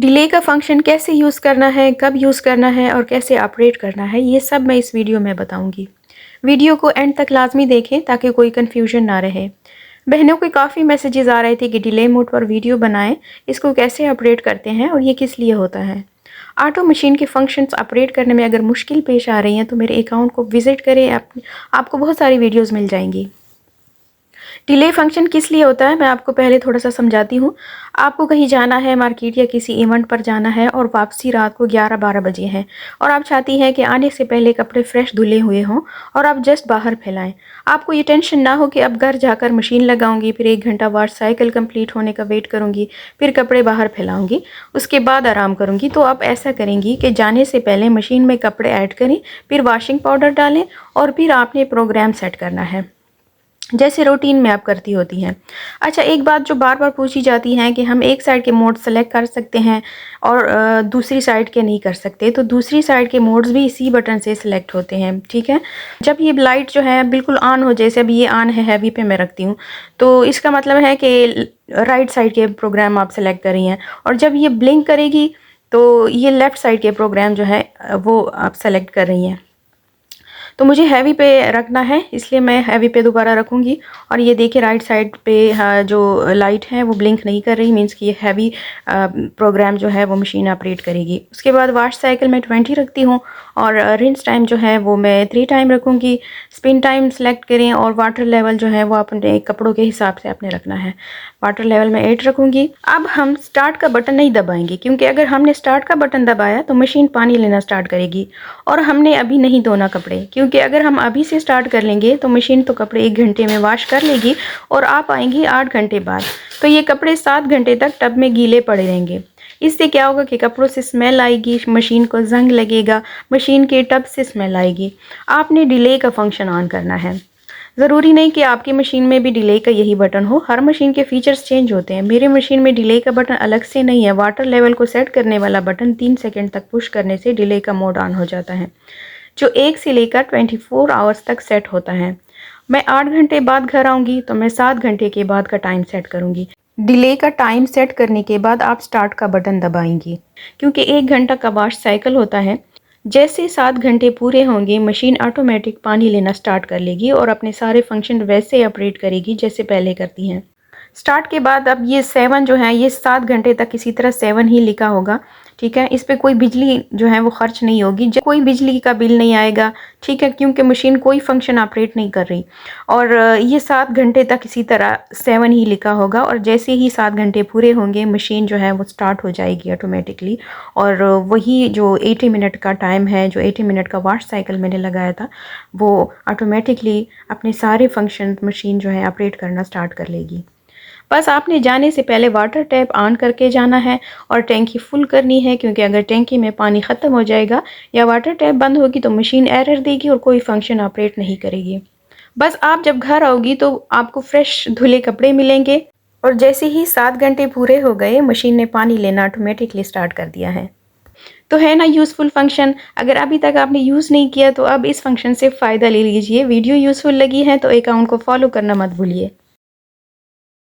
Delay का function कैसे use करना है, कब यूज़ करना है और कैसे ऑपरेट करना है, ये सब मैं इस वीडियो में बताऊंगी। वीडियो को एंड तक लाजमी देखें ताकि कोई कन्फ्यूजन ना रहे। बहनों के काफ़ी मैसेजेस आ रहे थे कि डिले मोड पर वीडियो बनाएं, इसको कैसे ऑपरेट करते हैं और ये किस लिए होता है। ऑटो मशीन के फंक्शंस ऑपरेट करने में अगर मुश्किल पेश आ रही हैं तो मेरे अकाउंट को विज़िट करें, आपको बहुत सारी वीडियोज़ मिल जाएंगी। डिले फंक्शन किस लिए होता है मैं आपको पहले थोड़ा सा समझाती हूँ। आपको कहीं जाना है, मार्केट या किसी इवेंट पर जाना है और वापसी रात को 11-12 बजे है और आप चाहती हैं कि आने से पहले कपड़े फ्रेश धुले हुए हों और आप जस्ट बाहर फैलाएं। आपको ये टेंशन ना हो कि अब घर जाकर मशीन लगाऊंगी, फिर 1 घंटा वॉश साइकिल कंप्लीट होने का वेट करूंगी, फिर कपड़े बाहर फैलाऊंगी, उसके बाद आराम करूंगी। तो आप ऐसा करेंगी कि जाने से पहले मशीन में कपड़े ऐड करें, फिर वॉशिंग पाउडर डालें और फिर आपने प्रोग्राम सेट करना है जैसे रूटीन में आप करती होती हैं। अच्छा, एक बात जो बार बार पूछी जाती है कि हम एक साइड के मोड सेलेक्ट कर सकते हैं और दूसरी साइड के नहीं कर सकते। तो दूसरी साइड के मोड्स भी इसी बटन से सिलेक्ट होते हैं, ठीक है। जब ये लाइट जो है बिल्कुल ऑन हो, जैसे अभी ये ऑन है, हैवी पे मैं रखती हूँ, तो इसका मतलब है कि राइट साइड के प्रोग्राम आप सेलेक्ट कर रही हैं। और जब ये ब्लिंक करेगी तो ये लेफ़्ट साइड के प्रोग्राम जो है वो आप सेलेक्ट कर रही हैं। तो मुझे हैवी पे रखना है, इसलिए मैं हैवी पे दोबारा रखूँगी। और ये देखिए राइट साइड पे जो लाइट है वो ब्लिंक नहीं कर रही, मीन्स कि ये हैवी प्रोग्राम जो है वो मशीन ऑपरेट करेगी। उसके बाद वॉश साइकिल मैं 20 रखती हूँ और रिंस टाइम जो है वो मैं 3 टाइम रखूँगी। स्पिन टाइम सेलेक्ट करें और वाटर लेवल जो है वो अपने कपड़ों के हिसाब से आपने रखना है। वाटर लेवल में 8 रखूँगी। अब हम स्टार्ट का बटन नहीं दबाएंगे, क्योंकि अगर हमने स्टार्ट का बटन दबाया तो मशीन पानी लेना स्टार्ट करेगी और हमने अभी नहीं धोना कपड़े, क्योंकि अगर हम अभी से स्टार्ट कर लेंगे तो मशीन तो कपड़े 1 घंटे में वॉश कर लेगी और आप आएंगी 8 घंटे बाद। तो ये कपड़े 7 घंटे तक टब में गीले पड़े रहेंगे। इससे क्या होगा कि कपड़ों से स्मेल आएगी, मशीन को जंग लगेगा, मशीन के टब से स्मेल आएगी। आपने डिले का फंक्शन ऑन करना है। ज़रूरी नहीं कि आपकी मशीन में भी डिले का यही बटन हो, हर मशीन के फीचर्स चेंज होते हैं। मेरी मशीन में डिले का बटन अलग से नहीं है। वाटर लेवल को सेट करने वाला बटन 3 सेकंड तक पुश करने से डिले का मोड ऑन हो जाता है, जो 1 से लेकर 24 आवर्स तक सेट होता है। मैं 8 घंटे बाद घर आऊँगी तो मैं 7 घंटे के बाद का टाइम सेट करूँगी। डिले का टाइम सेट करने के बाद आप स्टार्ट का बटन दबाएंगी, क्योंकि 1 घंटा का वॉश साइकिल होता है। जैसे 7 घंटे पूरे होंगे मशीन ऑटोमेटिक पानी लेना स्टार्ट कर लेगी और अपने सारे फंक्शन वैसे ऑपरेट करेगी जैसे पहले करती हैं। स्टार्ट के बाद अब ये 7 जो है, ये 7 घंटे तक इसी तरह 7 ही लिखा होगा, ठीक है। इस पे कोई बिजली जो है वो खर्च नहीं होगी, कोई बिजली का बिल नहीं आएगा, ठीक है, क्योंकि मशीन कोई फंक्शन ऑपरेट नहीं कर रही। और ये 7 घंटे तक इसी तरह 7 ही लिखा होगा और जैसे ही 7 घंटे पूरे होंगे मशीन जो है वो स्टार्ट हो जाएगी ऑटोमेटिकली। और वही जो 80 मिनट का टाइम है, जो 80 मिनट का वॉश साइकिल मैंने लगाया था, वो ऑटोमेटिकली अपने सारे फंक्शन मशीन जो है ऑपरेट करना स्टार्ट कर लेगी। बस आपने जाने से पहले वाटर टैप ऑन करके जाना है और टैंकी फुल करनी है, क्योंकि अगर टैंकी में पानी ख़त्म हो जाएगा या वाटर टैप बंद होगी तो मशीन एरर देगी और कोई फंक्शन ऑपरेट नहीं करेगी। बस आप जब घर आओगी तो आपको फ्रेश धुले कपड़े मिलेंगे और जैसे ही 7 घंटे पूरे हो गए मशीन ने पानी लेना ऑटोमेटिकली स्टार्ट कर दिया है। तो है ना यूज़फुल फंक्शन। अगर अभी तक आपने यूज़ नहीं किया तो अब इस फंक्शन से फ़ायदा ले लीजिए। वीडियो यूज़फुल लगी है तो अकाउंट को फॉलो करना मत भूलिए।